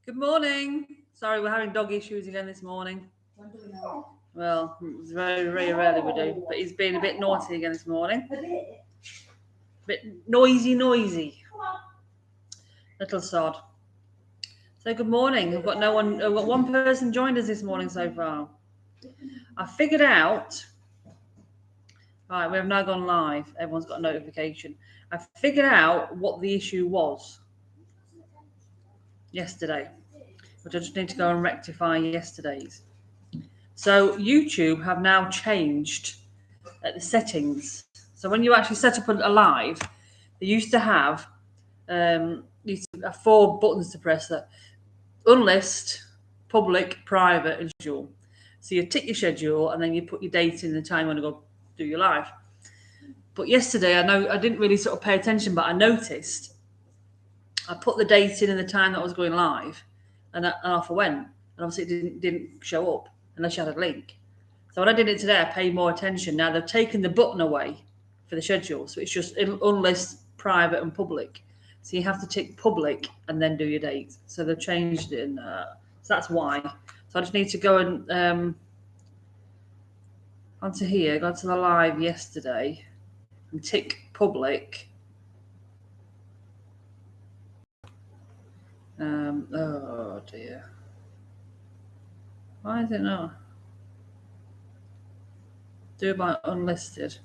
Good morning. Sorry, we're having dog issues again this morning. Well, it's very, very rarely we do, but he's been a bit naughty again this morning. A bit noisy. Little sod. So good morning. I've got no one. I've got one person joined us this morning so far. I figured out. Right, we have now gone live. Everyone's got a notification. I figured out what the issue was yesterday, which I just need to go and rectify yesterday's. So YouTube have now changed the settings. So when you actually set up a live, they used to have 4 buttons to press: that unlist, public, private, and schedule. So you tick your schedule and then you put your date in the time you want to go do your live. But yesterday, I didn't really sort of pay attention, but I noticed I put the date in and the time that I was going live, and off I went. And obviously it didn't show up unless you had a link. So when I did it today, I paid more attention. Now they've taken the button away for the schedule, so it's just unlist, private, and public. So you have to tick public and then do your date. So they've changed it, so that's why. So I just need to go and onto here, go to the live yesterday, and tick public. Oh dear. Why is it not? Do it by unlisted.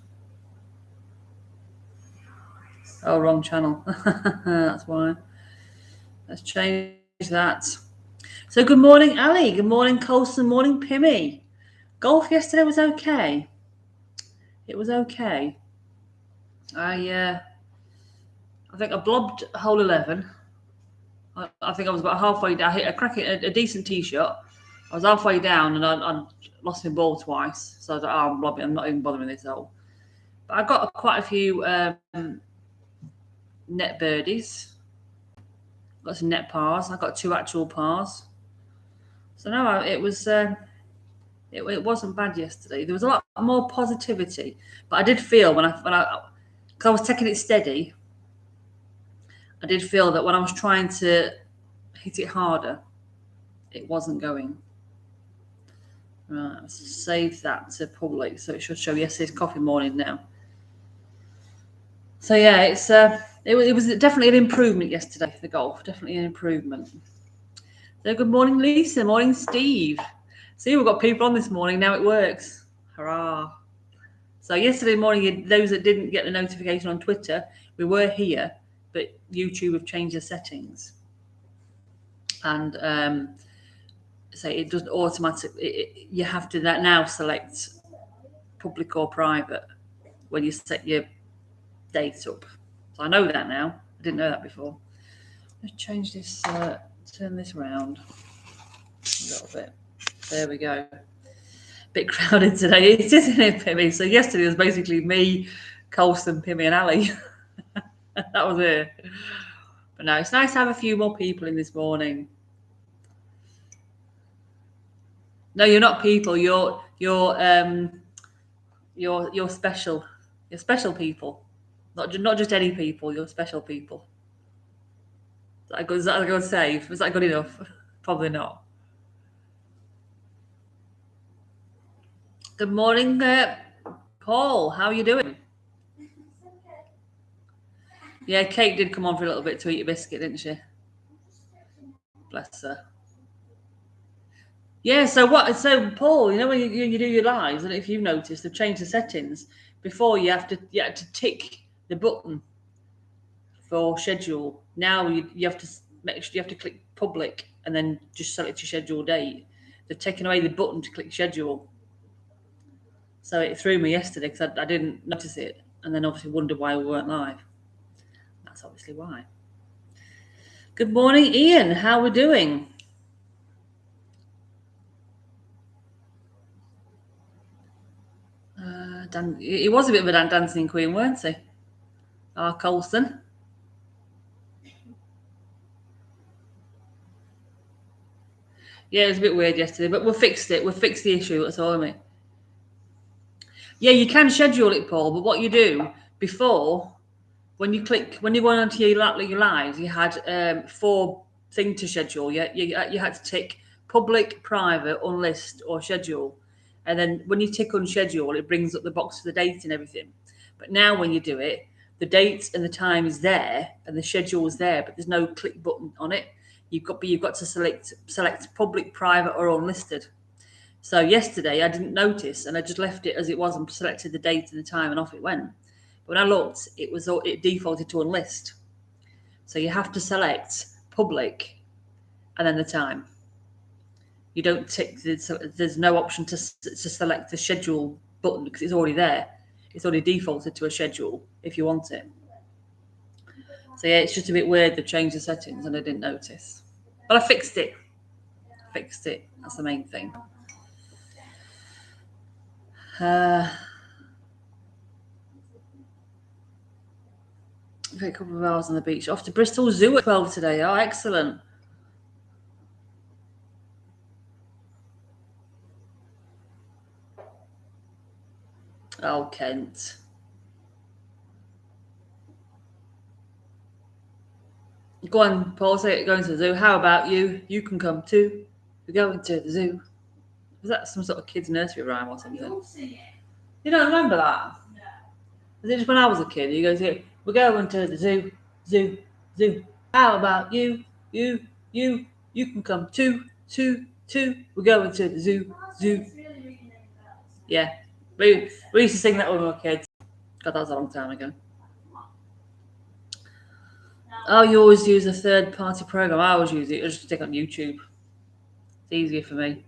Oh, wrong channel. That's why. Let's change that. So good morning, Ali. Good morning, Colson. Morning, Pimmy. Golf yesterday was okay. It was okay. I think I blobbed hole 11. I think I was about halfway down. I hit a decent tee shot. I was halfway down and I lost my ball twice. So I was like, I'm blobbing. I'm not even bothering this hole. But I got quite a few net birdies. Got some net pars. I got 2 actual pars. So no, it was. It wasn't bad yesterday. There was a lot more positivity, but I did feel because I was taking it steady. I did feel that when I was trying to hit it harder, it wasn't going. Right, let's save that to public, so it should show yesterday's coffee morning now. So yeah, it was definitely an improvement yesterday. The golf, definitely an improvement. So good morning, Lisa. Morning, Steve. See, we've got people on this morning. Now it works. Hurrah. So yesterday morning, those that didn't get the notification on Twitter, we were here, but YouTube have changed the settings. And so it doesn't automatically, you have to now select public or private when you set your date up. So I know that now. I didn't know that before. Let's change this, turn this round a little bit. There we go. Bit crowded today, isn't it, Pimmy? So yesterday was basically me, Colson, Pimmy, and Ali. That was it. But no, it's nice to have a few more people in this morning. No, you're not people. You're special. You're special people. Not just any people. You're special people. Is that a good save? Was that good enough? Probably not. Good morning, Paul. How are you doing? Yeah, Kate did come on for a little bit to eat a biscuit, didn't she? Bless her. Yeah. So Paul, you know when you do your lives, and if you've noticed, they've changed the settings. Before you had to tick the button for schedule. Now you have to click public and then just select your schedule date. They've taken away the button to click schedule. So it threw me yesterday because I didn't notice it, and then obviously wondered why we weren't live. That's obviously why. Good morning, Ian. How are we doing? He was a bit of a dancing queen, weren't he? Colson. Yeah, it was a bit weird yesterday, but we fixed it. We fixed the issue. That's all, isn't it? Yeah, you can schedule it, Paul. But what you do before, when you go onto your lives, you had 4 thing to schedule. You had to tick public, private, unlist, or schedule. And then when you tick unschedule, it brings up the box for the date and everything. But now when you do it, the date and the time is there and the schedule is there, but there's no click button on it. You've got to select public, private, or unlisted. So yesterday I didn't notice and I just left it as it was and selected the date and the time and off it went. But when I looked, it defaulted to unlist. So you have to select public and then the time. You don't tick, there's no option to select the schedule button because it's already there. It's already defaulted to a schedule if you want it. So yeah, it's just a bit weird. They've changed the settings and I didn't notice. But I fixed it. That's the main thing. A couple of hours on the beach. Off to Bristol Zoo at 12 today. Oh, excellent. Oh, Kent. Go on, Paul, say it, going to the zoo. How about you? You can come too. We're going to the zoo. Was that some sort of kid's nursery rhyme or something? You don't remember that? No. Was it just when I was a kid? You go, we're going to the zoo, zoo, zoo. How about you? You can come too. We're going to the zoo, zoo. Yeah. We used to sing that when we were kids. God, that was a long time ago. Oh, you always use a third-party program. I always use it. I just stick on YouTube. It's easier for me.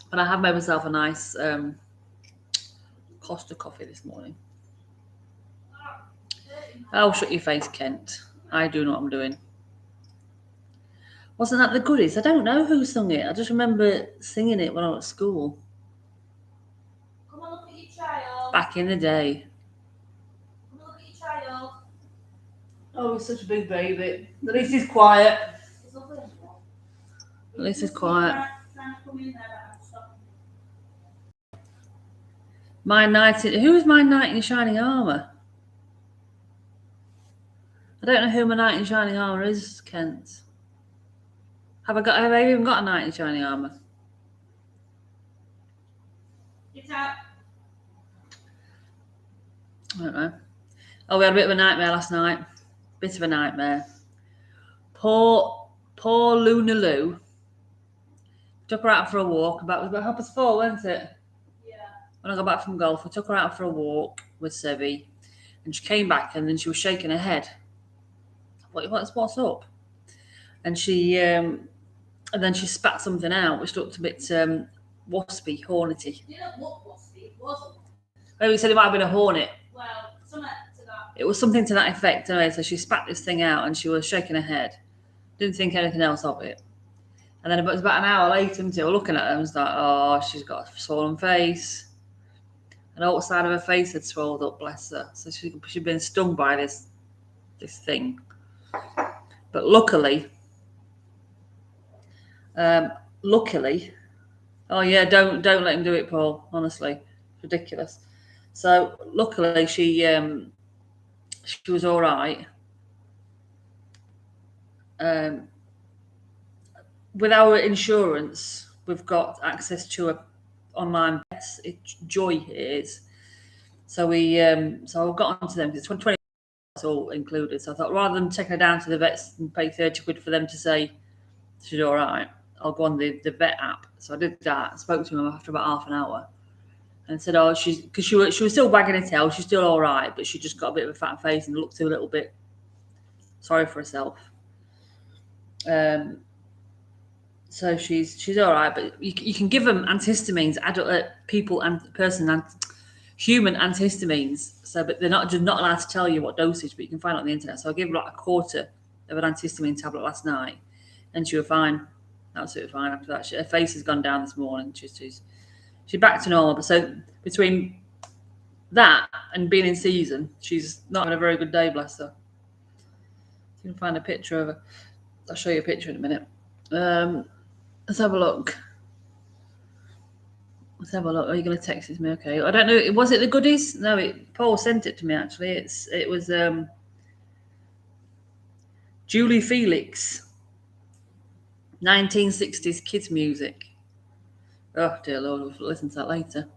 But I have made myself a nice Costa coffee this morning. Oh, shut your face, Kent. I do know what I'm doing. Wasn't that the Goodies? I don't know who sung it. I just remember singing it when I was at school. Come on, look at your child. Back in the day. Come on, look at your child. Oh, he's such a big baby. At least he's quiet. At least he's quiet. My knight. Who is my knight in shining armour? I don't know who my knight in shining armour is, Kent. Have I even got a knight in shining armour? Get out. I don't know. Oh, we had a bit of a nightmare last night. Bit of a nightmare. Poor Luna Lou. Took her out for a walk. It was about 4:30, wasn't it? Yeah. When I got back from golf, we took her out for a walk with Sevi, and she came back, and then she was shaking her head. What's up? And she and then she spat something out, which looked a bit waspy, hornety. It didn't look waspy. It wasn't. Oh, he said it might have been a hornet. Well, something to that. It was something to that effect, anyway. So she spat this thing out, and she was shaking her head. Didn't think anything else of it. And then it was about an hour later, we were looking at her and was like, oh, she's got a swollen face. And the side of her face had swelled up, bless her. So she'd been stung by this thing. But luckily, oh yeah, don't let him do it, Paul. Honestly, it's ridiculous. So luckily, she was all right. With our insurance, we've got access to a online vets. Joy is. So I've got onto them because it's 20 all included. So I thought rather than taking her down to the vets and pay 30 quid for them to say she's all right, I'll go on the vet app. So I did that. I spoke to him after about half an hour and said, oh, she was still wagging her tail. She's still all right, but she just got a bit of a fat face and looked a little bit sorry for herself. So she's all right, but you can give them antihistamines, adult people and human antihistamines. So, but they're not allowed to tell you what dosage, but you can find it on the internet. So I gave her like a quarter of an antihistamine tablet last night, and she was fine, absolutely fine after that. Her face has gone down this morning. She's back to normal. But so between that and being in season, she's not having a very good day, bless her. You can find a picture of her. I'll show you a picture in a minute. Let's have a look. Are you going to text it to me? Okay. I don't know. Was it the Goodies? No, Paul sent it to me actually. It was Julie Felix. 1960s kids music. Oh dear Lord, we'll listen to that later.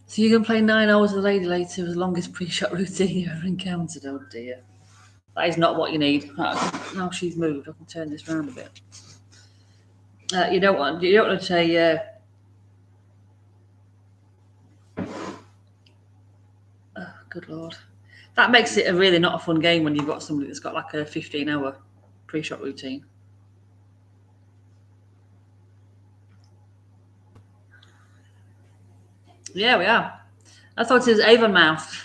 So you can play 9 hours with a lady later with the longest pre-shot routine you ever encountered. Oh dear. That is not what you need. Now she's moved, I can turn this round a bit. You don't want to say oh, good Lord. That makes it really not a fun game when you've got somebody that's got like a 15-hour pre-shot routine. Yeah, we are. I thought it was Avonmouth.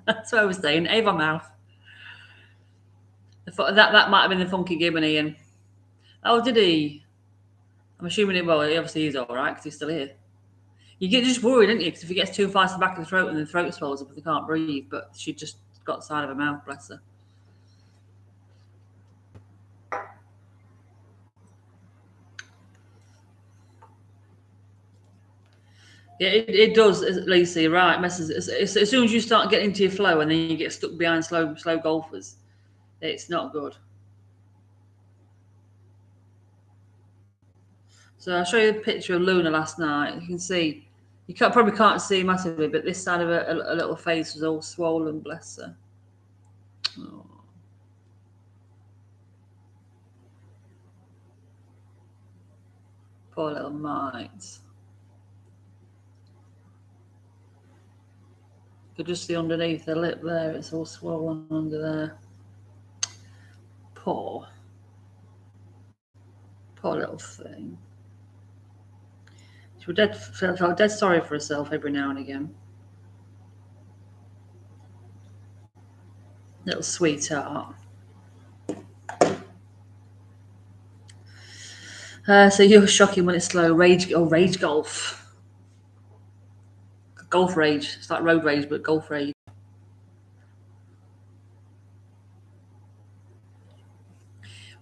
That's what I was saying, Avonmouth. I thought that might have been the funky gibbon, Ian. Oh, did he? I'm assuming it. Well, he obviously is all right because he's still here. You get just worried, don't you? Because if he gets too far to the back of the throat and the throat swells up and they can't breathe, but she just got the side of her mouth, bless her. Yeah, it does, Lisa. You're right. Messes. As soon as you start getting into your flow and then you get stuck behind slow golfers, it's not good. So I'll show you a picture of Luna last night. You can see, probably can't see massively, but this side of a little face was all swollen, bless her. Oh. Poor little mite. You could just see underneath the lip there, it's all swollen under there. Poor little thing. She felt dead sorry for herself every now and again. Little sweetheart. So you're shocking when it's slow. Rage golf. Golf rage. It's like road rage, but golf rage.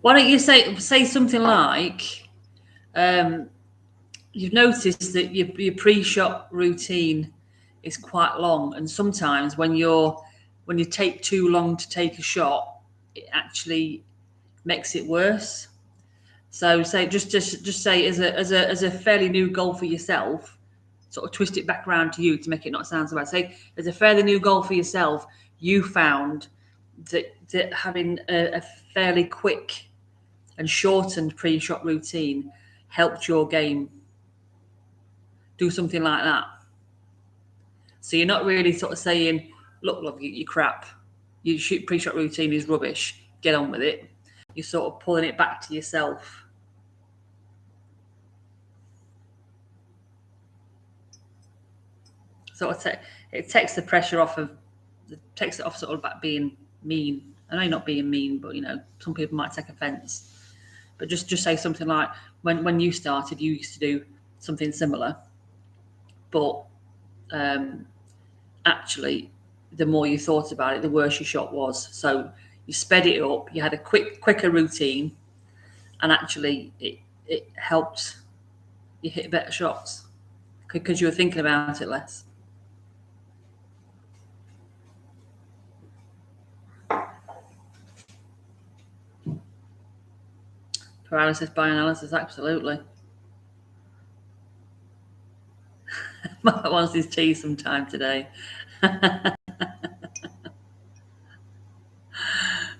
Why don't you say something like, you've noticed that your pre-shot routine is quite long, and sometimes when you take too long to take a shot, it actually makes it worse. So say just say as a fairly new golfer yourself, sort of twist it back around to you to make it not sound so bad. Say as a fairly new golfer yourself, you found that having a fairly quick and shortened pre-shot routine helped your game. Do something like that. So you're not really sort of saying, look, you crap. Your pre-shot routine is rubbish. Get on with it. You're sort of pulling it back to yourself. Sort of it takes the pressure off takes it off sort of about being mean. I know you're not being mean, but some people might take offence. But just say something like, when you started, you used to do something similar, but actually, the more you thought about it, the worse your shot was. So you sped it up. You had a quicker routine, and actually, it helped you hit better shots because you were thinking about it less. Paralysis by analysis, absolutely. Matt wants his tea sometime today.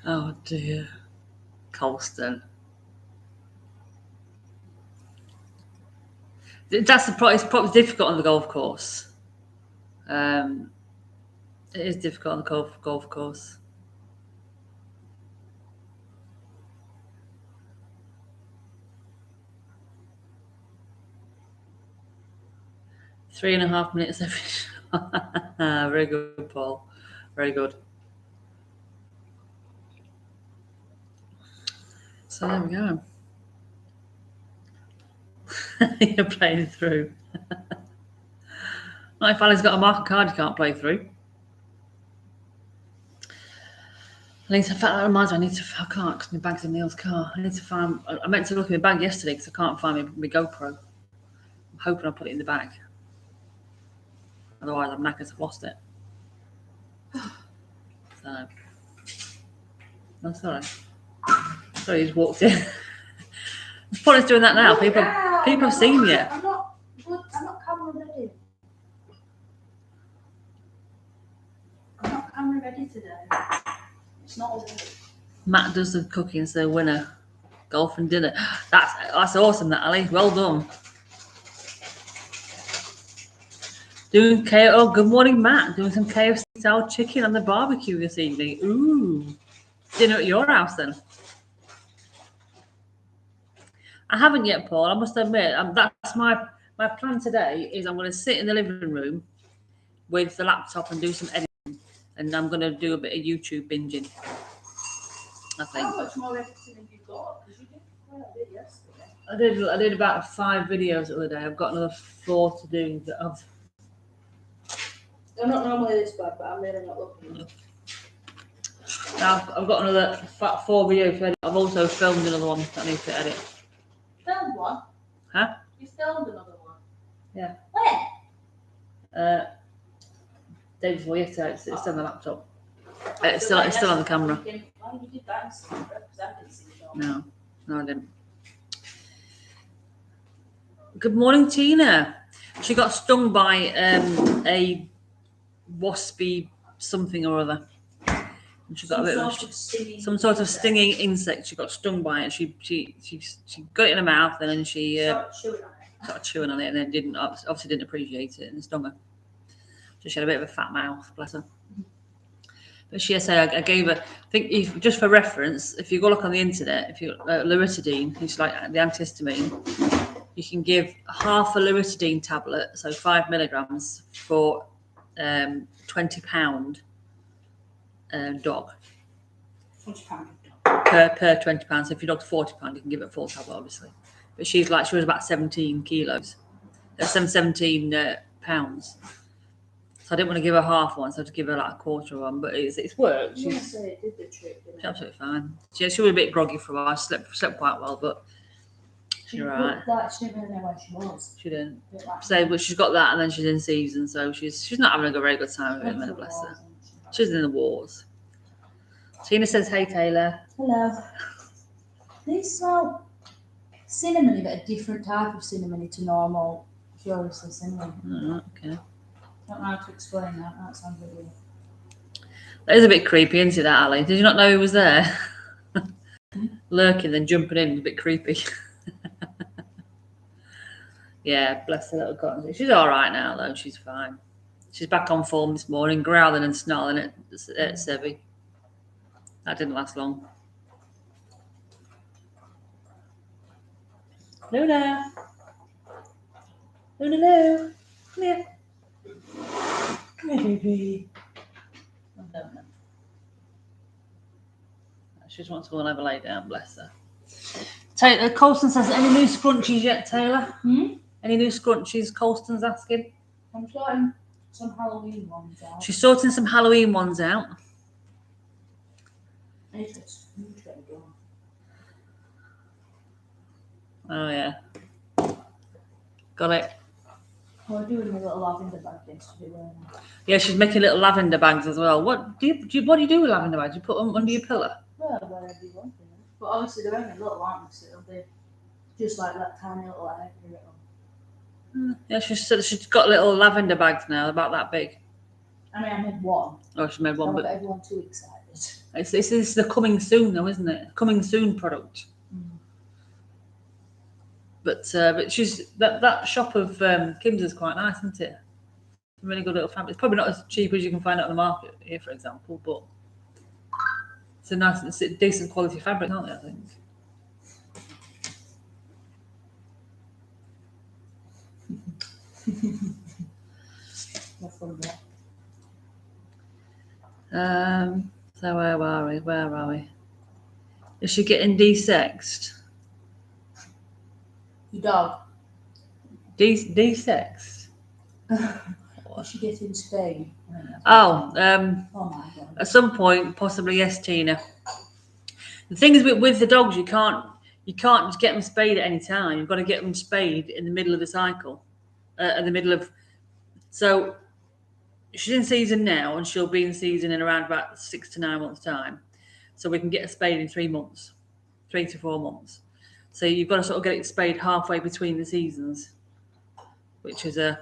Oh dear. Colston. That's the problem. It's probably difficult on the golf course. It is difficult on the golf course. .5 minutes every shot. Very good, Paul. Very good. So there we go. You're playing through. Not if Ali's got a market card you can't play through. In fact, that reminds me, I can't because my bag's in Neil's car. I meant to look in my bag yesterday because I can't find my GoPro. I'm hoping I'll put it in the bag. Otherwise, I'm knackered, I've lost it. So, Oh, sorry. Sorry, he's walked in. What's point is doing that now? People have seen you. I'm not camera ready. I'm not camera ready today. It's not all good. Matt does the cooking, so winner. Golf and dinner. That's awesome, that Ali. Well done. Doing Oh, good morning, Matt. Doing some KFC style chicken on the barbecue this evening. Ooh. Dinner at your house then. I haven't yet, Paul. I must admit, that's my plan today. Is I'm going to sit in the living room with the laptop and do some editing, and I'm going to do a bit of YouTube binging. I think. How much more editing have you got? Because you did quite a bit yesterday. I did about 5 videos the other day. I've got another 4 to do. I'm not normally this bad, but I'm really not looking. Now I've got another 4 videos to edit. I've also filmed another one that I need to edit. Filmed one? Huh? You filmed another one? Yeah. Where? Day before yesterday. It's still on the laptop. It's still on the camera. Why you did that? Because I didn't see it all. No, I didn't. Good morning, Tina. She got stung by a waspy something or other. And she got some sort of stinging insect. She got stung by it. She got it in her mouth, and then she started chewing on it, and then obviously didn't appreciate it, and it stung her. So she had a bit of a fat mouth, bless her. But she said I gave her. I think just for reference, if you go look on the internet, if you loratadine, which is like the antihistamine, you can give half a loratadine tablet, so 5 milligrams for £20 dog. £20 Per £20. So if your dog's £40, you can give it a full tablet, obviously. But she was about 17 kilos, 17 pounds. So I didn't want to give her half one, so I had to give her like a quarter one. But it's worked. She's it did the trick, didn't it? absolutely fine. She was a bit groggy for a while. She slept quite well, but she's all right. She didn't really know where she was. She didn't. So, but she's got that, and then she's in season, so she's not having a very good time with it. Bless her. She's in the wars. Tina says, "Hey Taylor." Hello. These smell cinnamony, but a different type of cinnamony to normal purely cinnamon. Oh, okay. I don't know how to explain that. That sounds really weird. That is a bit creepy, isn't it, that Ali? Did you not know he was there? Lurking, then jumping in, a bit creepy. Yeah, bless her little cotton. She's all right now, though. She's fine. She's back on form this morning, growling and snarling at Sevy. That didn't last long. Luna. Luna, come here. Come here, baby. I don't know. She just wants to go and have a lay down, bless her. Taylor, Colston says, any new scrunchies yet, Taylor? Any new scrunchies? Colston's asking. I'm sorting some Halloween ones out. She's sorting some Halloween ones out. Oh, yeah. Got it. We're doing a little lavender bag yesterday. Yeah, she's making little lavender bags as well. What do you do with lavender bags? You put them under your pillow? Well, wherever you want them. But obviously they're only little, aren't they? So it'll be just like that tiny little area. Yeah, she's got little lavender bags now, about that big. I mean, I made one. Oh, she made one, but but everyone's too excited. This is the coming soon, though, isn't it? Coming soon product. But she's that shop of Kim's is quite nice, isn't it? A really good little fabric. It's probably not as cheap as you can find out on the market here, for example, but it's a decent quality fabric, aren't they? I think. So where are we? Is she getting de-sexed? Your dog. De-sexed? Is she getting spayed? Oh my God. At some point, possibly yes, Tina. The thing is with the dogs, you can't just get them spayed at any time. You've got to get them spayed in the middle of the cycle, So she's in season now, and she'll be in season in around about 6 to 9 months' time. so we can get a spade in 3 months, 3 to 4 months. So you've got to sort of get it spayed halfway between the seasons, which is a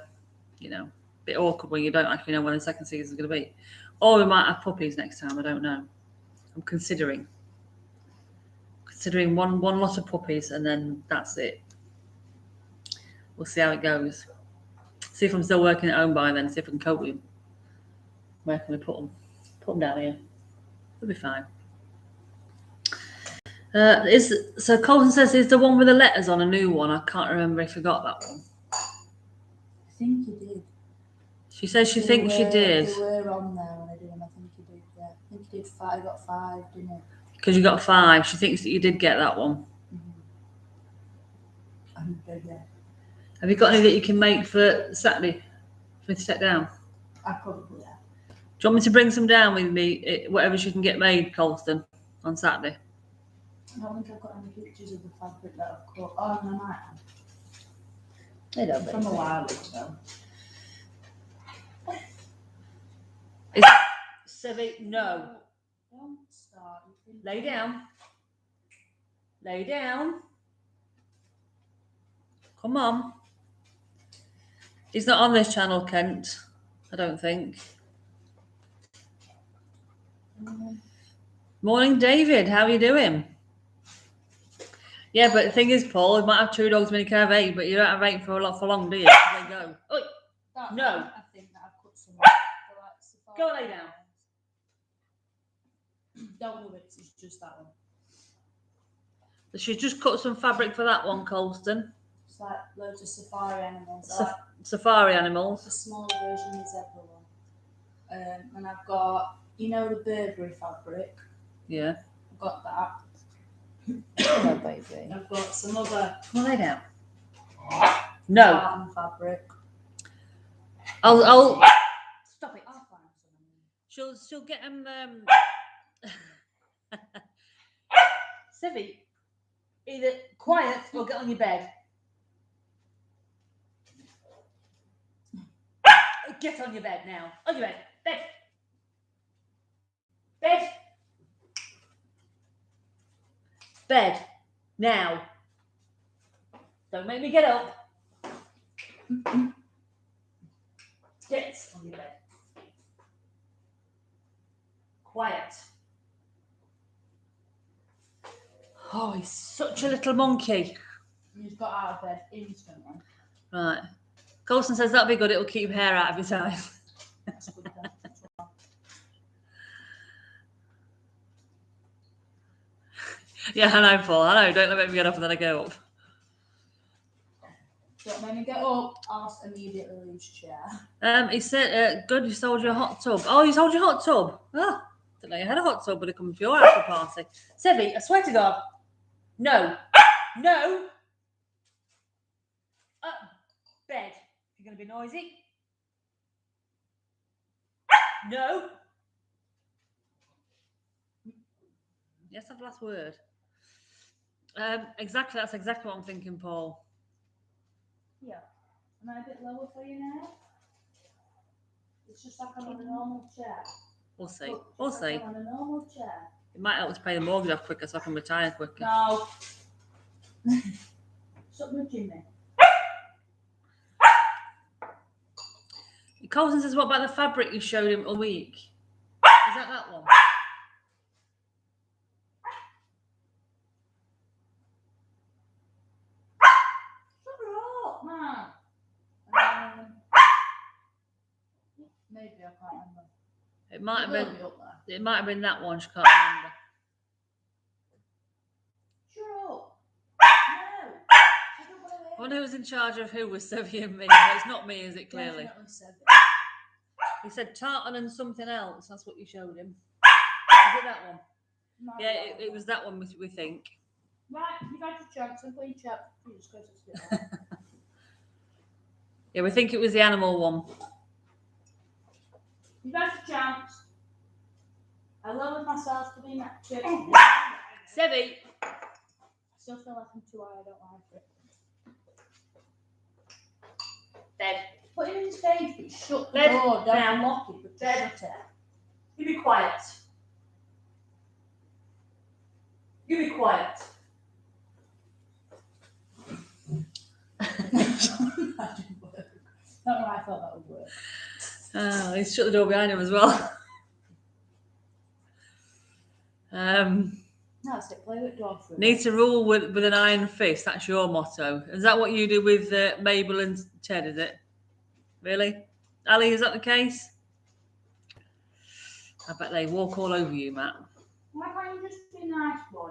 bit awkward when you don't actually know when the second season is going to be. Or we might have puppies next time. I don't know. I'm considering one lot of puppies, and then that's it. We'll see how it goes. See if I'm still working at home by then. See if I can cope with them. Where can we put them? Put them down here. They'll be fine. So Colton says, is the one with the letters on a new one? I can't remember if I got that one. I think you did. She says she thinks she did. They were on there when I did them. I think you did. Yeah, I think you did 5. I got 5, didn't you? Because you got 5. She thinks that you did get that one. Yeah. Have you got any that you can make for Saturday for me to take down? I probably have. Do you want me to bring some down with me, whatever she can get made, Colston, on Saturday? I don't think I've got any pictures of the fabric that I've cut. Oh, no, I might have. They don't. From a while ago. Sevi, no. Don't start. Lay down. Lay down. Come on. He's not on this channel, Kent. I don't think. Morning, David. How are you doing? Yeah, but the thing is, Paul, you might have 2 dogs when you can have 8, but you don't have 8 for long, do you? They go. Oh, no. I think that I've cut some. Like, go lay down. Don't move it. It's just that one. So she's just cut some fabric for that one, Colston. It's like loads of safari animals. Safari animals. The smaller version is zebra one. And I've got, the Burberry fabric. Yeah. I've got that. Hello, baby. I've got some other. Come on, lay down. No. Pattern fabric. I'll stop it. I'll find some. She'll get them. Sevi, either quiet or get on your bed. Get on your bed now. On your bed. Bed. Bed. Bed. Now. Don't make me get up. Get on your bed. Quiet. Oh, he's such a little monkey. He's got out of bed instantly. Right. Colson says that'll be good. It'll keep hair out of his eyes. That's a good one. Yeah, I know, Paul. I know. Don't let me get up and then I go up. Don't make me get up. I'll immediately lose chair. He said, good, you sold your hot tub. Oh, you sold your hot tub? Oh, didn't know you had a hot tub, but it comes to your after party. Sevi, I swear to God. No. No. Bed. You're going to be noisy. No. Yes, that's the last word. Exactly. That's exactly what I'm thinking, Paul. Yeah. Am I a bit lower for you now? It's just like I'm on a normal chair. We'll see. We'll see. I'm on a normal chair. It might help to pay the mortgage off quicker so I can retire quicker. No. Stop nudging me. Colson says, what about the fabric you showed him a week? Is that one? Shut up, man. Maybe I can't remember. It might have been. Up there. It might have been that one. She can't remember. Shut up. No. I wonder who was in charge of who was Sevi and me. No, it's not me, is it? Clearly. Definitely Sevi. He said tartan and something else. That's what you showed him. Is it that one? Yeah, it was that one. We think. Right, you've had your chance. I'm playing chat. Jesus Christ, it's a bit hard. Yeah, we think it was the animal one. You've had your chance. I lowered myself to be next to it. Sevi. I still feel like I'm too high. I don't like it. Bed. Put him in his cage, but shut the Bed. door. Don't Now. lock it, but just Bed. shut it. You be quiet. You be quiet. That didn't work. Not what I thought that would work. Oh, he's shut the door behind him as well. That's it. Play with dog food. Need to rule with an iron fist. That's your motto. Is that what you do with Mabel and Ted? Is it? Really, Ali? Is that the case? I bet they walk all over you, Matt. Why can't you just be a nice boy?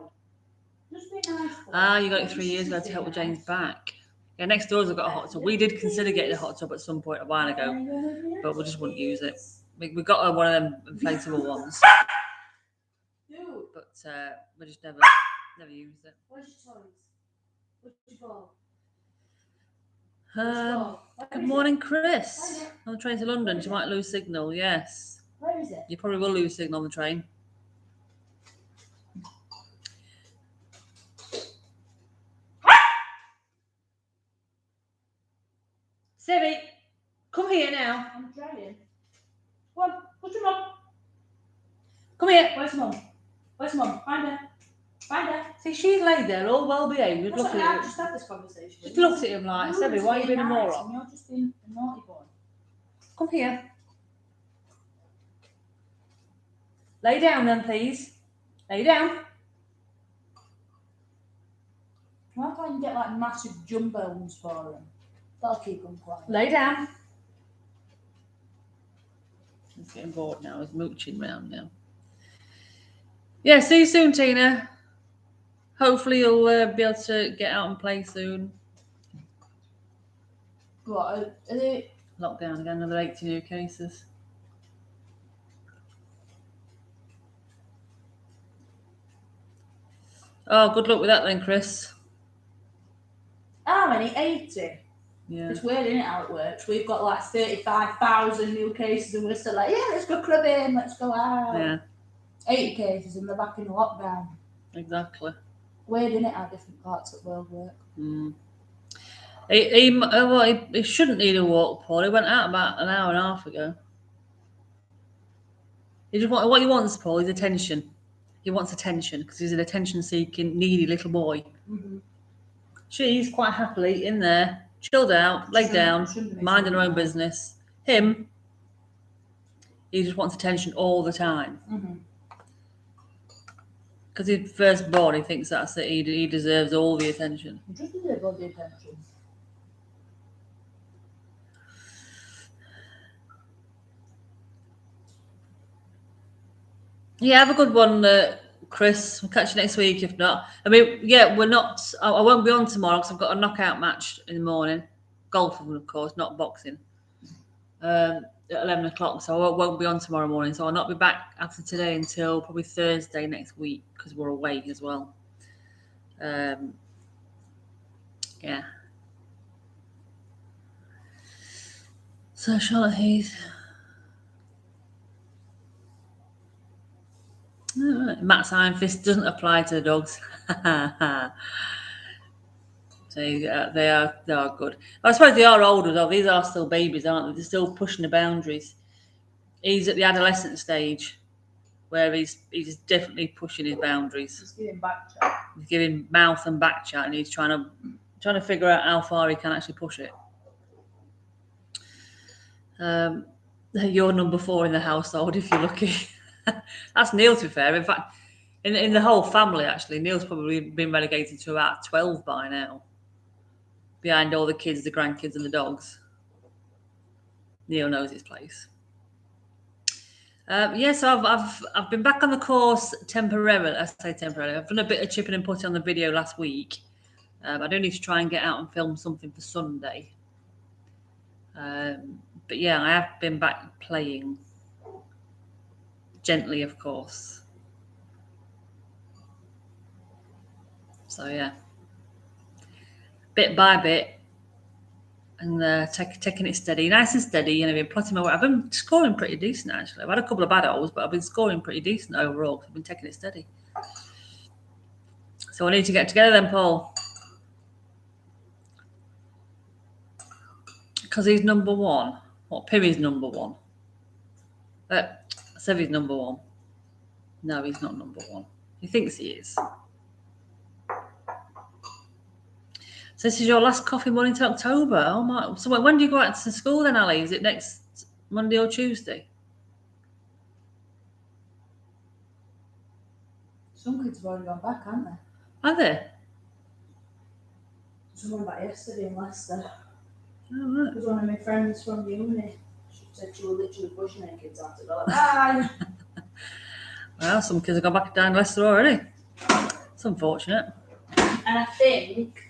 Just be a nice boy. Ah, you got it 3 years ago to help with Jane's back. Yeah, next door's have got a hot tub. We did consider getting a hot tub at some point a while ago, but we just wouldn't use it. We got one of them inflatable ones, but we just never used it. Where's your toys? Where's your ball? Good morning, Chris. On the train to London, you might lose signal. Yes. Where is it? You probably will lose signal on the train. Sevi, come here now. I'm trying. Come on, what's your mum? Come here. Where's mum? Where's mum? Find her. Find her. See, she's laid there, all well behaved. Just That's look okay, at I've him. just had this conversation. Just looked at him like, Sevi, why are you being a moron? And you're just being a naughty boy. Come here. Lay down then, please. Lay down. Why can't you get like massive jumbo ones for him? That'll keep him quiet. Lay down. He's getting bored now. He's mooching round now. Yeah, see you soon, Tina. Hopefully you'll be able to get out and play soon. What? Are they... Lockdown again, another 80 new cases. Oh, good luck with that then, Chris. How many? 80? Yeah. It's weird, isn't it, how it works? We've got like 35,000 new cases and we're still like, yeah, let's go clubbing, let's go out. Yeah. 80 cases and they're back in lockdown. Exactly. Weird, isn't it, how different parts of the world work? Mm. He shouldn't need a walk, Paul. He went out about an hour and a half ago. What he wants, Paul, is attention. He wants attention because he's an attention-seeking, needy little boy. Mm-hmm. She's quite happily in there, chilled out, laid down, minding her own business. Him, he just wants attention all the time. Mm-hmm. Because he's firstborn, he thinks that's it. He deserves all the attention. He just deserves all the attention. Yeah, have a good one, Chris. We'll catch you next week if not. I mean, yeah, we're not. I won't be on tomorrow because I've got a knockout match in the morning. Golfing, of course, not boxing. At 11 o'clock, so I won't be on tomorrow morning. So I'll not be back after today until probably Thursday next week because we're away as well. Yeah. So Charlotte Heath. Matt's iron fist doesn't apply to the dogs. So they are good. I suppose they are older though. These are still babies, aren't they? They're still pushing the boundaries. He's at the adolescent stage where he's definitely pushing his boundaries. He's giving back chat. He's giving mouth and back chat, and he's trying to figure out how far he can actually push it. You're number 4 in the household if you're lucky. That's Neil, to be fair. In fact, in the whole family, actually, Neil's probably been relegated to about 12 by now. Behind all the kids, the grandkids, and the dogs. Neil knows his place. Yes, I've been back on the course temporarily. I say temporarily. I've done a bit of chipping and putting on the video last week. I do need to try and get out and film something for Sunday. But yeah, I have been back playing. Gently, of course. So yeah, bit by bit, and taking it steady, nice and steady. And I've been plotting my way. I've been scoring pretty decent actually. I've had a couple of bad holes, but I've been scoring pretty decent overall because I've been taking it steady. So I need to get together then, Paul, because he's number 1. What? Pimmy's number 1. Sevi's number 1. No, he's not number 1. He thinks he is. So this is your last coffee morning to October. Oh my! So when do you go out to school then, Ali? Is it next Monday or Tuesday? Some kids have already gone back, haven't they? Are they? Someone back yesterday in Leicester. Oh, right. Because one of my friends from uni, she said she was literally pushing her kids out to go, bye. Well, some kids have gone back down Leicester already. It's unfortunate. And I think,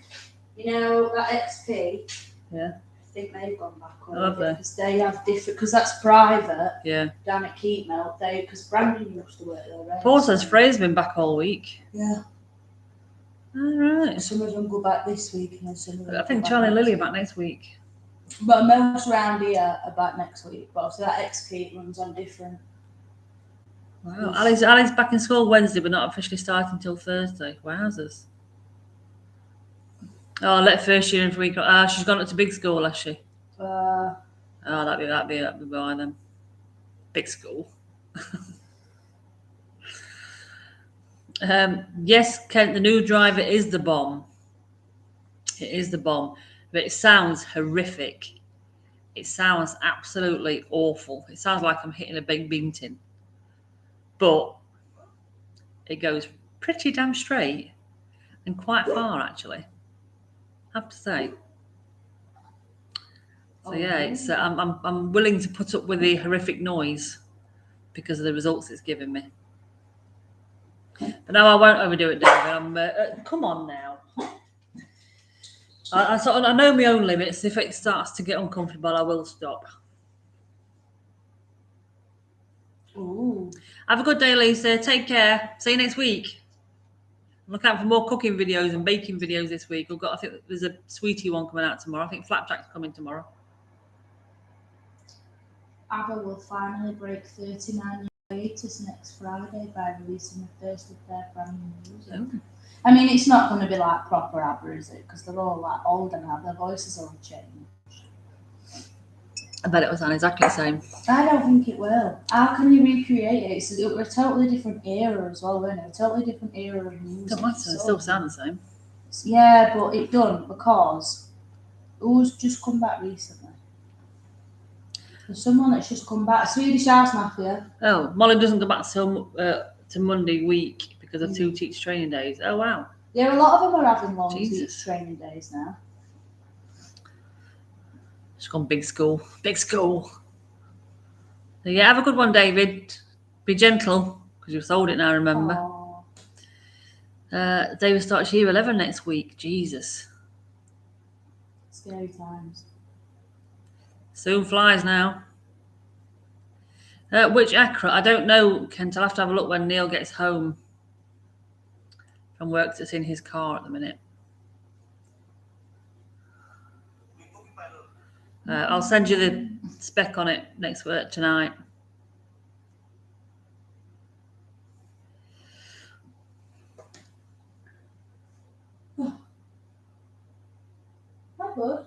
that XP, Yeah. I think they've gone back Oh, have they? because they have different, because that's private. Yeah. Down at Keepmelt, because Brandon used to work there. Right? Paul says Frey's been back all week. Yeah. All right. Some of them go back this week, and then some of them. I think Charlie and Lily are back next week. But most around here are back next week. But obviously that XP runs on different. Wow. Ali's back in school Wednesday, but not officially starting until Thursday. Wowzers. Oh, I let first year in for a week. She's gone up to big school, has she? Uh, Oh, that'd be by them. Big school. Yes, Kent, the new driver is the bomb. It is the bomb. But it sounds horrific. It sounds absolutely awful. It sounds like I'm hitting a big bean tin. But it goes pretty damn straight and quite far, actually. I have to say. So yeah, it's I'm willing to put up with the horrific noise because of the results it's giving me. But no, I won't overdo it, David. Come on now. I know my own limits. If it starts to get uncomfortable, I will stop. ooh. Have a good day, Lisa. Take care. See you next week. Look out for more cooking videos and baking videos this week. I think there's a sweetie one coming out tomorrow. I think Flapjack's coming tomorrow. ABBA will finally break 39 hiatus next Friday by releasing the first of their brand new music. Oh. I mean, it's not going to be like proper ABBA, is it? Because they're all like older now. Their voices all changed. I bet it was on exactly the same. I don't think it will. How can you recreate it? It was a totally different era as well, wasn't it? A totally different era of music. Don't matter. It still sounds the same. Yeah, but it don't because who's just come back recently? There's someone that's just come back. Swedish House Mafia. Oh, Molly doesn't go back till to Monday week because of 2 teacher training days. Oh wow. Yeah, a lot of them are having long Jesus. teacher training days now. She's gone big school. Big school. So yeah, have a good one, David. Be gentle because you've sold it now. Remember. Aww. David starts year 11 next week. Jesus. Scary times. Soon flies now. Which Accra? I don't know, Kent. I'll have to have a look when Neil gets home from work. That's in his car at the minute. I'll send you the spec on it next work tonight. Not good.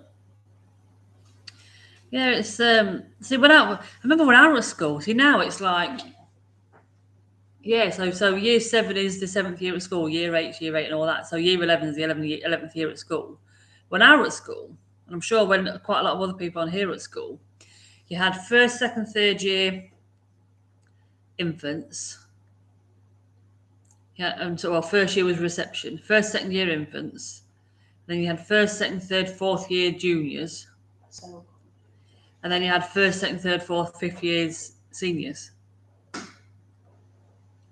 Yeah, it's see I remember when I was at school. See now it's like so year 7 is the 7th year at school, year 8 year 8 and all that. So year 11 is the 11th year at school. When I was at school, and I'm sure when quite a lot of other people on here at school, you had 1st, 2nd, 3rd year infants. Yeah, and so first year was reception, 1st, 2nd year infants. Then you had 1st, 2nd, 3rd, 4th year juniors. So. And then you had 1st, 2nd, 3rd, 4th, 5th years seniors.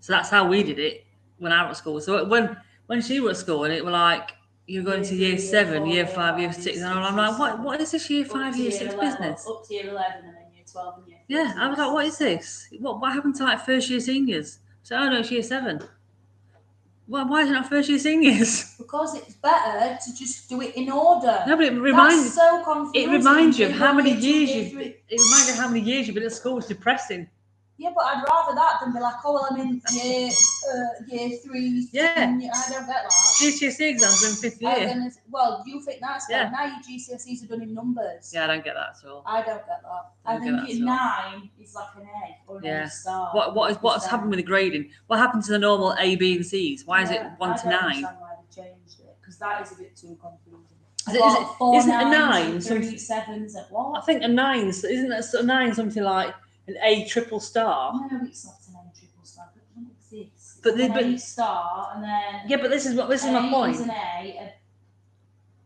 So that's how we did it when I was at school. So when she was at school, and it were like you're going to year 7, year 5, year 6, and I'm like, what is this year 5, year 6 business? Up to year 11 and then year 12 and year 13. Yeah, I was like, what is this? What happened to like first year seniors? So oh no, it's year 7. Well, why is it not first year seniors? Because it's better to just do it in order. No, but it reminds so confusing. It reminds you of how many years you've been at school. It's depressing. Yeah, but I'd rather that than be like, oh well, I'm in year 3. Yeah, I don't get that. GCSE exams are in 5th year. Well, you think that's yeah. Now your GCSEs are done in numbers. Yeah, I don't get that at all. I don't get that. I think year 9 is like an A or an A star. What's happened with the grading? What happened to the normal A, B, and C's? Why is it 1 to 9? I don't understand why they changed it because that is a bit too confusing. I've got 4 isn't a 9s 9 and 3 something? 7s at what? I think a 9, isn't that a 9 something like an A triple star? No, it's not an A triple star. It doesn't exist. But It's an A star, and then yeah, but this is my point. Is an A.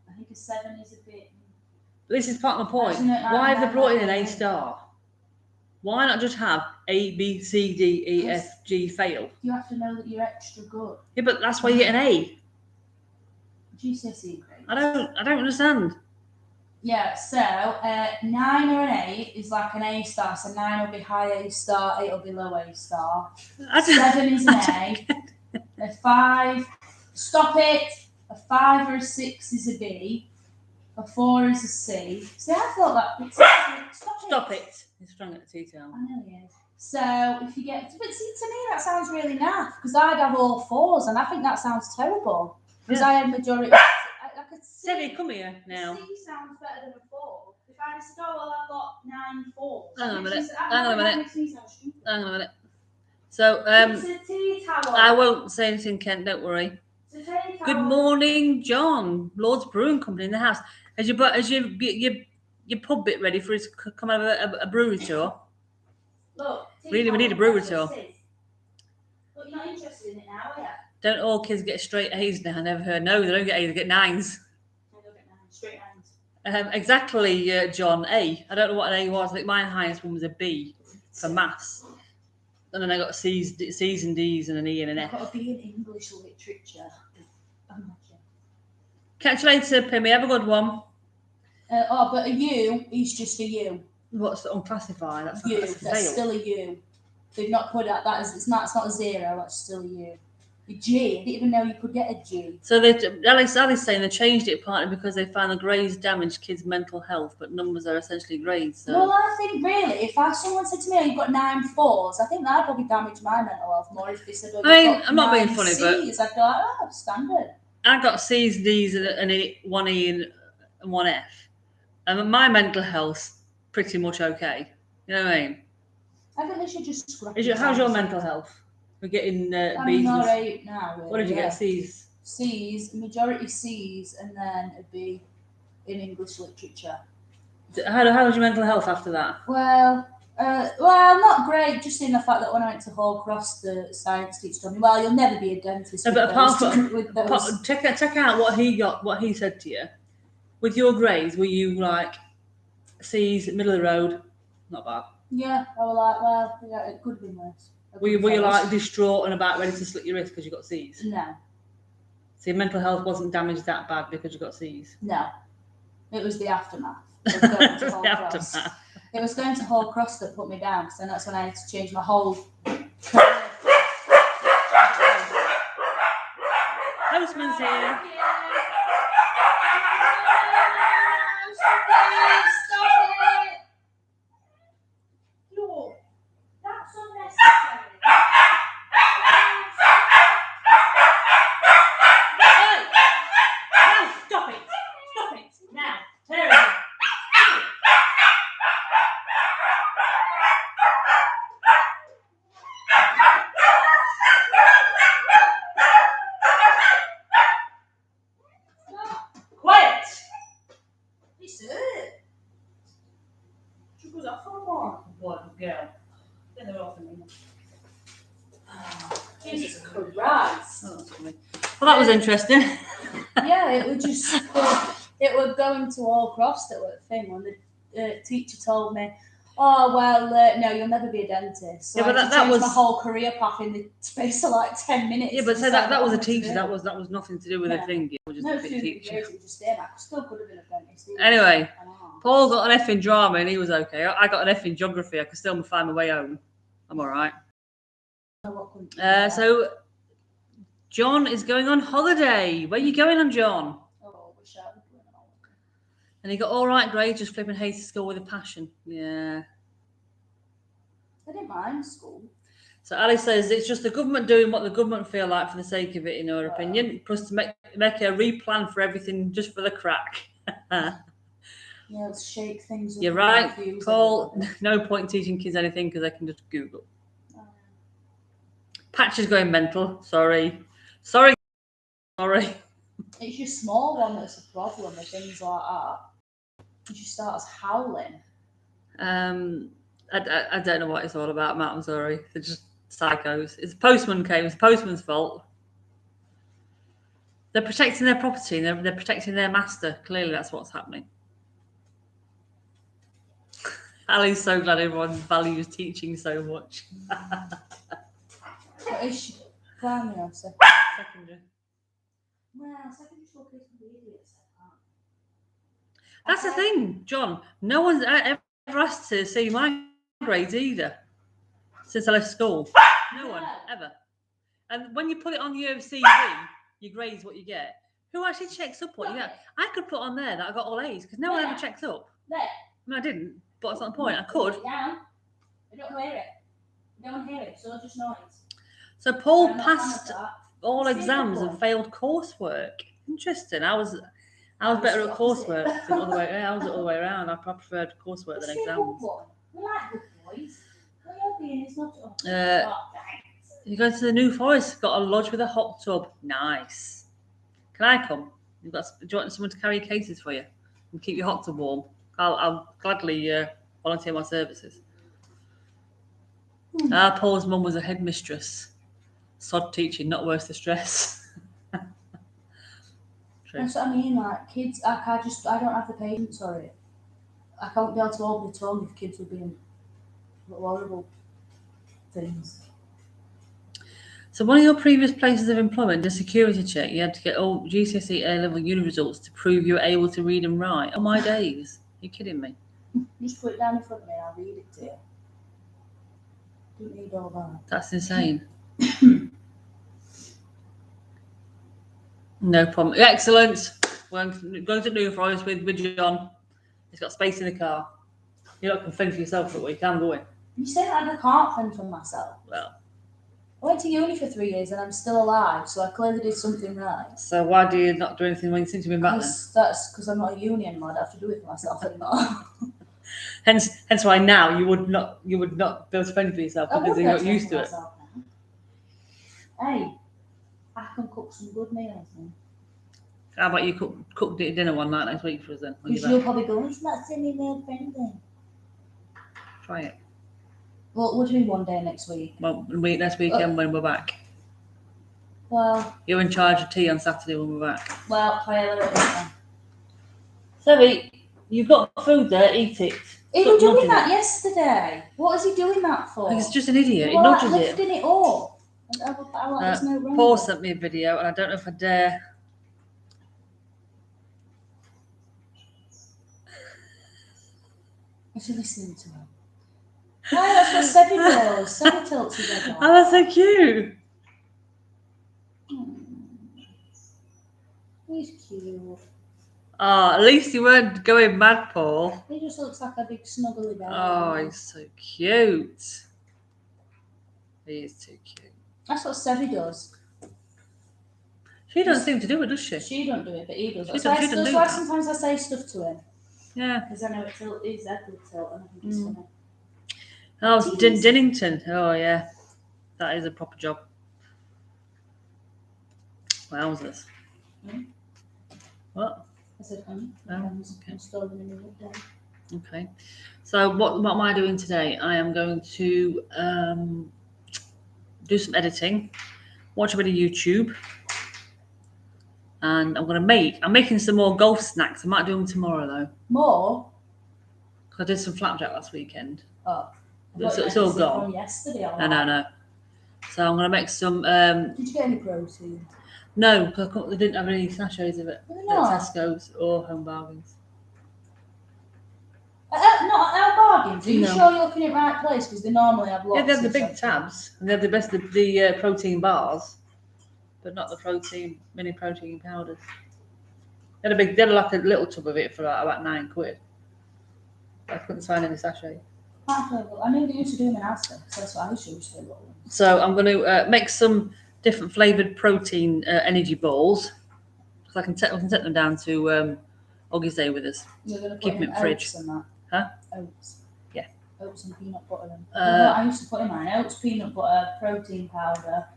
I think a 7 is a bit. This is part of my point. Isn't it like Why have they that, brought in an like A that? star? Why not just have A, B, C, D, E, F, G fail? You have to know that you're extra good. Yeah, but that's why you get an A. GCSE grades. I don't understand. Yeah, so 9 or an 8 is like an A star. So 9 will be high A star, 8 will be low A star. 7 is an A. A 5, stop it. A 5 or a 6 is a B. A 4 is a C. See, I thought that. Stop it. He's strong at the T-tail. I know he is. So if you get, but see, to me that sounds really naff because I'd have all 4s, and I think that sounds terrible because I had majority. I could see. Debbie, come here now. C sounds better than a 4. If I just go, well, I've got 9 4s. Hang on a minute. Hang Hang on a minute. So It's a tea towel. I won't say anything, Kent. Don't worry. It's a tea towel. Good morning, John. Lord's Brewing Company in the house. Has your pub bit ready for us to come have a brewery tour? Look, Really, we need a brewery tour. Look, you're not interested in it now, are you? Don't all kids get straight A's now? I never heard. No, they don't get A's. They get 9s. No, they'll get 9, straight 9s. Exactly, John. A. I don't know what an A was. I think my highest one was a B for maths. And then I got C's and D's and an E and an F. I've got to be in English literature. Imagine. Catch you later, Pimmy. Have a good one. But a U is just a U. What's the unclassified? That's That's still a U. They've not put that as it's not a 0. That's still a U. A G. I didn't even know you could get a G. So Ali's saying they changed it partly because they found the grades damaged kids' mental health, but numbers are essentially grades. So. Well, I think really, if someone said to me, "Oh, you've got 9 4s," I think that'd probably damage my mental health more if they said, "Oh, I'm not being funny, C's. I'd be like, "Oh, standard." I got C's, D's, and one E and one F, and my mental health's pretty much okay. You know what I mean? I think they should just scrap. How's your mental health? We're getting B's. I'm alright now. Really. What did you get? C's. C's, majority C's, and then a B in English literature. How was your mental health after that? Well, not great. Just in the fact that when I went to Hall Cross, the science teacher told me, "Well, you'll never be a dentist." No, but apart from check out what he got, what he said to you. With your grades, were you like C's, middle of the road? Not bad. Yeah, I was like, well, yeah, it could have been worse. Were you like distraught and about ready to slit your wrist because you got C's? No. So your mental health wasn't damaged that bad because you got C's? No. It was the aftermath. It was going to Hall Cross. Aftermath. It was going to Hall Cross that put me down, because then that's when I had to change my whole career. Postman's here. Girl. Get her off of me. Jesus Christ. Oh, that's funny. Well, that was interesting. Yeah, it was just it was going to All Cross that was the thing when the teacher told me, "Oh well, no, you'll never be a dentist." So yeah, but I had to that change was my whole career path in the space of like 10 minutes. Yeah, but so that was a teacher. That was nothing to do with No. a thing. It was just No, a bit teacher. it was just him. I still could have been a dentist. Anyway, Paul got an F in drama and he was okay. I got an F in geography. I could still find my way home. I'm all right. So John is going on holiday. Where are you going on, John? Oh, wish I was going on holiday. And he got all right grades, just flipping hated school with a passion. Yeah. I didn't mind school. So Ali says it's just the government doing what the government feel like for the sake of it, in her opinion, plus to make a replan for everything just for the crack. Yeah, let's shake things up. You're right, Paul. No point teaching kids anything because they can just Google. Patch is going mental. Sorry. It's your small one that's the problem with things like that. She starts howling. I don't know what it's all about, Matt. I'm sorry. They're just psychos. It's the postman came. It's the postman's fault. They're protecting their property. They're protecting their master. Clearly, that's what's happening. Ali's so glad everyone values teaching so much. What is she? Primary or Secondary. Well, secondary school kids can be idiots. That's the thing, John. No one's ever asked to see my grades either since I left school. No one, ever. And when you put it on your CV, your grades, what you get, who actually checks up what you get? I could put on there that I got all A's because no one ever checks up. There. I mean, I didn't, but that's not the point. I could. Yeah. I don't hear it. I don't hear it, so just noise. So Paul passed all exams and failed coursework. Interesting. I was better at coursework than the other way. I was the other way around. I preferred coursework than exams. We like good boys. It's not. You go to the New Forest. Got a lodge with a hot tub. Nice. Can I come? Do you want someone to carry cases for you and keep your hot tub warm? I'll gladly volunteer my services. Paul's mum was a headmistress. Sod teaching, not worth the stress. That's what I mean. Like kids, I don't have the patience for it. I can't be able to hold my tongue if kids were being horrible things. So one of your previous places of employment, a security check, you had to get all GCSE A-level uni results to prove you were able to read and write. Oh my days. You're kidding me. Just put it down in front of me and I'll read it to you. Don't need all that. That's insane. No problem. Excellent. We're going to New Forest with John. He's got space in the car. You're not going to fend for yourself for a week. I'm going. You say that I can't fend for myself. Well, I went to uni for 3 years and I'm still alive, so I clearly did something right. So why do you not do anything when you seem to be back then? That's because I'm not a uni anymore. I don't have to do it for myself anymore. Hence why now you would not be able to fend for yourself because you're not used to it. Hey, I can cook some good meals. How about you cook dinner one night next week for us then? Because you'll probably go, it's not semi-meal friendly. Try it. Well, we'll do one day next week. Well, next weekend when we're back. Well, you're in charge of tea on Saturday when we're back. Well, try a little bit. Zoe, you've got food there. Eat it. He was doing that yesterday. What is he doing that for? He's just an idiot. He nudges it. Lifting it up. There's no wrong. Paul sent me a video, and I don't know if I dare. Is he listening to him? No, that's what Sebby does. Sebby tilts his head. Oh, that's so cute. He's cute. Oh, at least you weren't going mad, Paul. He just looks like a big snuggly bear. Oh, he's so cute. He is too cute. That's what Sebby does. She doesn't seem to do it, does she? She don't do it, but he does. That's why sometimes I say stuff to him. Yeah. Because I know his head will tilt and I think it's funny. Oh, Dinnington. Oh, yeah. That is a proper job. Wowzers. What? I said, Okay. So what am I doing today? I am going to do some editing, watch a bit of YouTube, and I'm making some more golf snacks. I might do them tomorrow though. More? Because I did some flapjack last weekend. Oh. It's all gone. Yesterday. No. So I'm going to make some. Did you get any protein? No, because they didn't have any sachets of it at Tesco's or Home Bargains. Not at Home Bargains? Are you sure you're looking at the right place? Because they normally have lots. Yeah, they have the big tabs and they have the protein bars, but not the mini protein powders. They had like a little tub of it for about £9. I couldn't find any sachet. I knew they used to do them in Asda, so that's what I used to do. So I'm going to make some different flavoured protein energy balls. So I can take them down to Augie's Day with us. Keep them in the fridge. Huh? Oats. Yeah. Oats and peanut butter. I used to put in mine oats, peanut butter, protein powder,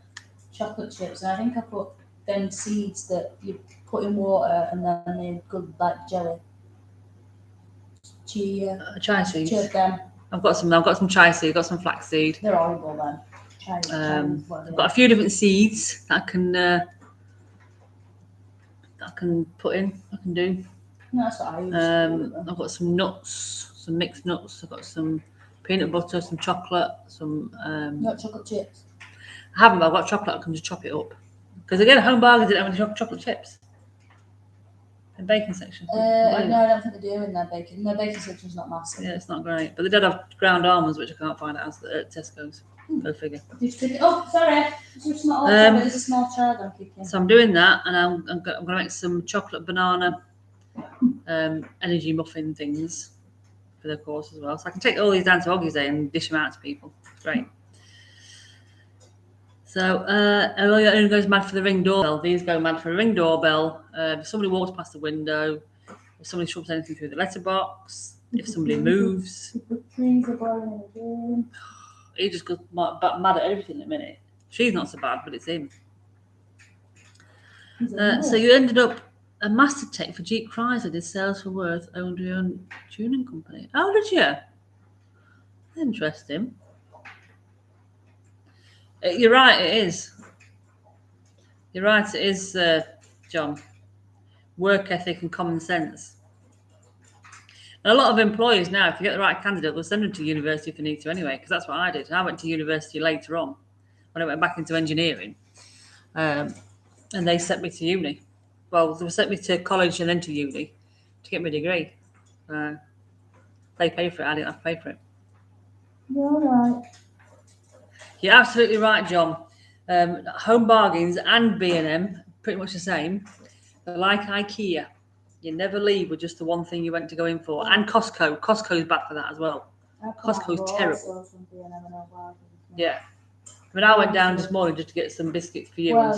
chocolate chips, and I think I put them seeds that you put in water and then they're good like jelly. Chia seeds. Chia them. I've got some chia seed. I've got some flax seed. They're horrible then. I've got a few different seeds that I can put in. I can do. No, that's what I use. I've got some nuts, some mixed nuts. I've got some peanut butter, some chocolate, some. Not chocolate chips. I haven't, but I've got chocolate. I can just chop it up. Because again, home bargains didn't have any chocolate chips. The baking section. No, I don't think they do in their baking. Their baking section's not massive. Yeah, it's not great. But they did have ground almonds, which I can't find out at Tesco's. Go figure. Oh, sorry. There's a small child I'm kicking. So I'm doing that, and I'm going to make some chocolate banana energy muffin things for the course as well. So I can take all these down to Oggie's Day and dish them out to people. Great. So everyone goes mad for the Ring doorbell. These go mad for a Ring doorbell. If somebody walks past the window, if somebody shoves anything through the letterbox, if somebody moves. Trees are blowing again. He just goes mad at everything in a minute. She's not so bad, but it's him. So you ended up a master tech for Jeep Chrysler, did sales for Worth, owned your own tuning company. Oh, did you? Interesting. You're right, it is. You're right, it is, John. Work ethic and common sense. And a lot of employers now, if you get the right candidate, they'll send them to university if they need to anyway, because that's what I did. I went to university later on when I went back into engineering. And they sent me to uni. Well, they sent me to college and then to uni to get my degree. They paid for it. I didn't have to pay for it. You're right. You're absolutely right, John. Home Bargains and B&M, pretty much the same. They're like IKEA. You never leave with just the one thing you went to go in for. And Costco. Costco's bad for that as well. Costco's terrible. Yeah. I mean, I went down this morning just to get some biscuits for you and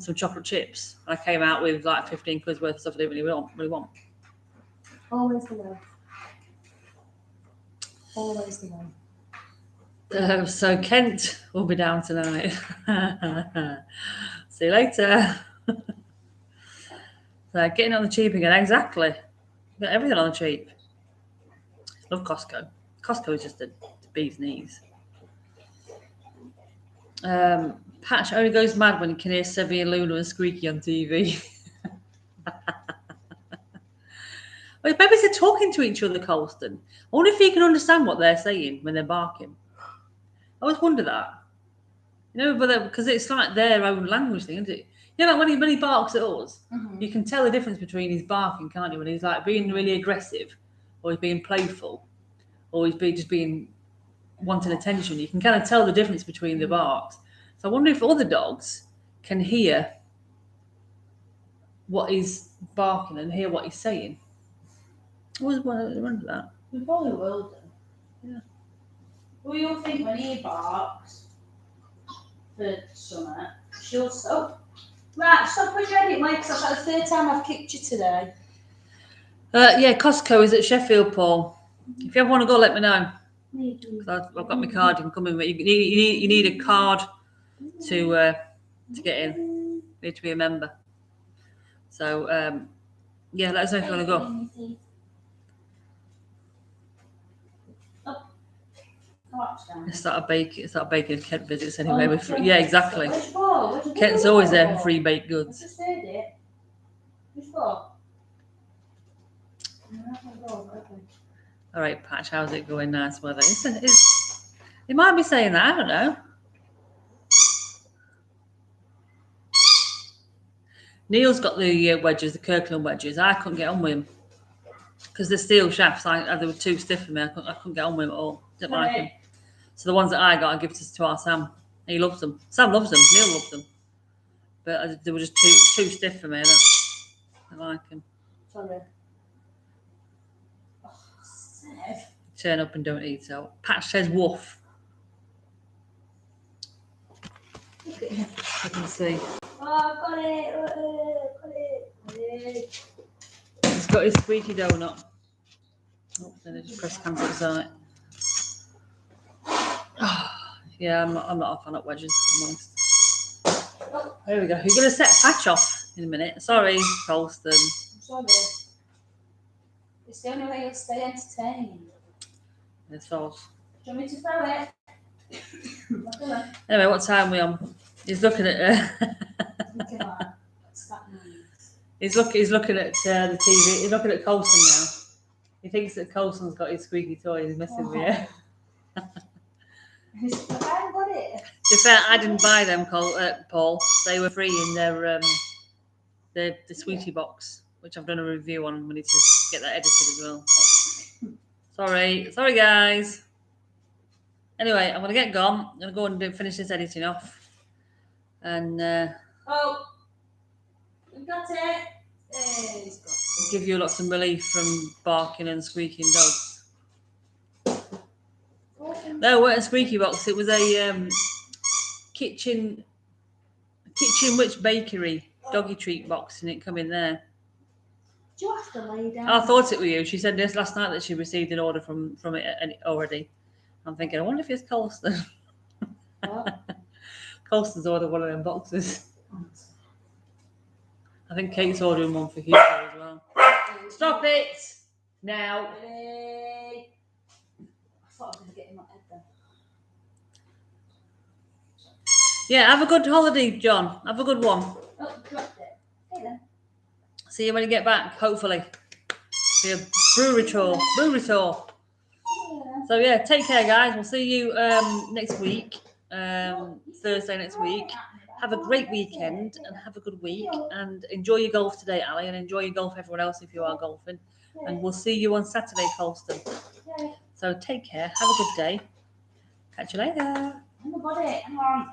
some chocolate chips. I came out with like 15 quid worth of stuff I didn't really want. Always the way. Always the way. So Kent will be down tonight. See you later. So getting on the cheap again, exactly. Got everything on the cheap. Love Costco. Costco is just the bee's knees. Patch only goes mad when you can hear Sevy and Luna and Squeaky on TV. Well, maybe they're talking to each other, Colston. I wonder if you can understand what they're saying when they're barking. I always wonder that. Because it's like their own language thing, isn't it? Like when he barks at us, you can tell the difference between his barking, can't you? When he's like being really aggressive, or he's being playful, or he's just being wanting attention. You can kind of tell the difference between the barks. So I wonder if other dogs can hear what he's barking and hear what he's saying. I always wonder that. We probably will do. Yeah. Well, you'll think when he barks for summer, she'll stop. Right, stop when you're ready, Mike, because that's the third time I've kicked you today. Yeah, Costco is at Sheffield, Paul. If you ever want to go, let me know. I've got my card. You can come in. You need a card to get in. You need to be a member. So yeah, let us know if you want to go. Start baking Kent visits anyway. Yeah, exactly. Kent's always there for free baked goods. I just heard it. Which for? All right, Patch, how's it going? Nice weather. It might be saying that. I don't know. Neil's got the wedges, the Kirkland wedges. I couldn't get on with them because the steel shafts, they were too stiff for me. I couldn't get on with them at all. Didn't like them. So the ones that I got, I give to our Sam. He loves them. Sam loves them. Neil loves them. But they were just too stiff for me. I don't like them. Sorry. Turn up and don't eat out. Patch says woof. I can see. Oh, got it. He's got his squeaky donut. Oh, then I just press cancel side. Yeah, I'm not a fan of wedges, if I'm honest. There we go. You're going to set Patch off in a minute. Sorry, Colston. I'm sorry. It's the only way you'll stay entertained. It's false. Do you want me to throw it? Anyway, what time are we on? He's looking at. What's that noise? He's looking at the TV. He's looking at Colson now. He thinks that Colson's got his squeaky toy. He's messing with it. I haven't got it. To be fair, I didn't buy them, Paul. They were free in their the sweetie box, which I've done a review on. We need to get that edited as well. Sorry, guys. Anyway, I'm gonna get gone. I'm gonna go and finish this editing off, and oh, we got it. He's got it. Give you lots of relief from barking and squeaking dogs. No, it wasn't a squeaky box. It was a kitchen witch bakery doggy treat box, and it come in there. Do you have to lay down? I thought it was you. She said this last night that she received an order from it already. I'm thinking, I wonder if it's Colston. What? Colston's ordered one of them boxes. I think Kate's ordering one for Hugo as well. Stop it now. I thought I was going to get in my head then. Yeah, have a good holiday, John. Have a good one. Oh, dropped it. Okay then. See you when you get back, hopefully. See a brewery tour. So yeah, take care, guys. We'll see you next week, Thursday next week. Have a great weekend and have a good week, and enjoy your golf today, Ali, and enjoy your golf, everyone else, if you are golfing. And we'll see you on Saturday, Colston. So take care. Have a good day. Catch you later. I haven't got it. Hang on.